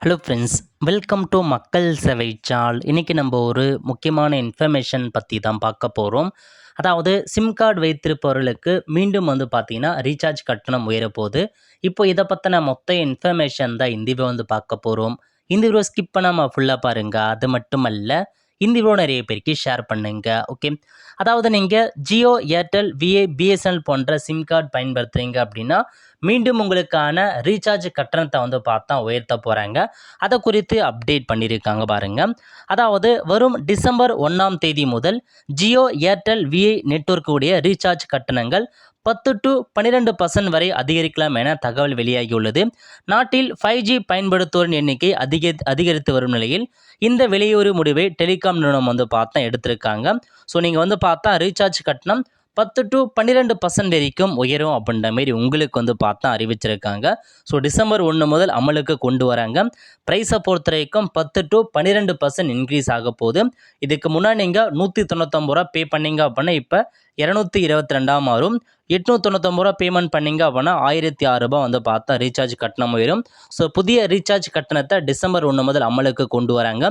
Hello friends, welcome to மக்கள் சேவை சால். இன்றைக்கி நம்ம ஒரு முக்கியமான இன்ஃபர்மேஷன் பற்றி தான் பார்க்க போகிறோம். அதாவது சிம் கார்டு வைத்திருப்பவர்களுக்கு மீண்டும் பார்த்தீங்கன்னா ரீசார்ஜ் கட்டணம் உயரப்போகுது. இப்போ இதை பற்றின மொத்த இன்ஃபர்மேஷன் தான் இந்த வீடியோ பார்க்க போகிறோம். இந்த வீடியோ ஸ்கிப் பண்ணாமல் ஃபுல்லாக பாருங்கள். அது மட்டும் அல்ல, இந்த வீடியோ நிறைய பேருக்கு ஷேர் பண்ணுங்க. ஓகே, அதாவது நீங்கள் ஜியோ, ஏர்டெல், விஐ, பிஎஸ்என்எல் போன்ற சிம் கார்டு பயன்படுத்துகிறீங்க அப்படின்னா மீண்டும் உங்களுக்கான ரீசார்ஜ் கட்டணத்தை பார்த்தா உயர்த்த போகிறாங்க. அதை குறித்து அப்டேட் பண்ணியிருக்காங்க பாருங்கள். அதாவது வரும் டிசம்பர் 1ஆம் தேதி முதல் ஜியோ, ஏர்டெல், விஐ நெட்வொர்க் உடைய ரீசார்ஜ் கட்டணங்கள் 10 to 12% வரை அதிகரிக்கலாம் என தகவல் வெளியாகியுள்ளது. நாட்டில் 5G பயன்படுத்துவோரின் எண்ணிக்கை அதிகரித்து வரும் நிலையில் இந்த வெளியுறு முடிவை டெலிகாம் நிறுவனம் பார்த்தா எடுத்திருக்காங்க. ஸோ நீங்கள் பார்த்தா ரீசார்ஜ் கட்டணம் 10 to 12% வரைக்கும் உயரும் அப்படின்ற மாரி உங்களுக்கு பார்த்தா அறிவிச்சிருக்காங்க. ஸோ டிசம்பர் 1 முதல் அமலுக்கு கொண்டு வராங்க. ப்ரைஸை பொறுத்த வரைக்கும் 10 to 12% இன்க்ரீஸ் ஆக போகுது. இதுக்கு முன்னாடி நீங்கள் 199 ரூபா பே பண்ணீங்க அப்படின்னா இப்போ 222 மாறும். 899 ரூபா பேமெண்ட் பண்ணிங்க அப்படின்னா 1006 ரூபாய் பார்த்தா ரீசார்ஜ் கட்டணம் உயரும். ஸோ புதிய ரீசார்ஜ் கட்டணத்தை டிசம்பர் 1 முதல் அமலுக்கு கொண்டு வராங்க.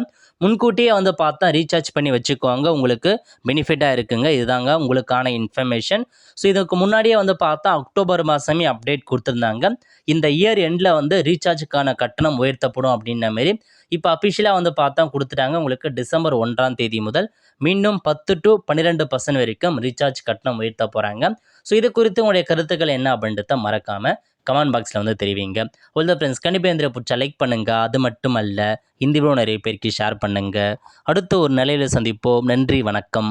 முன்கூட்டியே பார்த்தா ரீசார்ஜ் பண்ணி வச்சுக்குவாங்க, உங்களுக்கு பெனிஃபிட்டாக இருக்குங்க. இதுதாங்க உங்களுக்கான இன்ஃபர்மேஷன். ஸோ இதுக்கு முன்னாடியே பார்த்தா அக்டோபர் மாதமே அப்டேட் கொடுத்துருந்தாங்க. இந்த இயர் எண்டில் ரீசார்ஜுக்கான கட்டணம் உயர்த்தப்படும் அப்படின்ற மாரி இப்போ அஃபிஷியலாக பார்த்தா கொடுத்துட்டாங்க. உங்களுக்கு டிசம்பர் 1ஆம் தேதி முதல் மீண்டும் 10 to 12% வரைக்கும் ரீசார்ஜ் கட்டணம் உயர்த்த போகிறாங்க. ஸோ இது குறித்து உங்களுடைய கருத்துக்கள் என்ன அப்படின்றத மறக்காமல் கமெண்ட் பாக்ஸில் தெரிவிங்க. உள்ள ஃப்ரெண்ட்ஸ், கண்டிப்பாக இந்த பிடிச்சா லைக் பண்ணுங்கள். அது மட்டும் அல்ல, இந்த வீடியோ நிறைய பேருக்கு ஷேர் பண்ணுங்கள். அடுத்த ஒரு நிலையில் சந்திப்போம். நன்றி, வணக்கம்.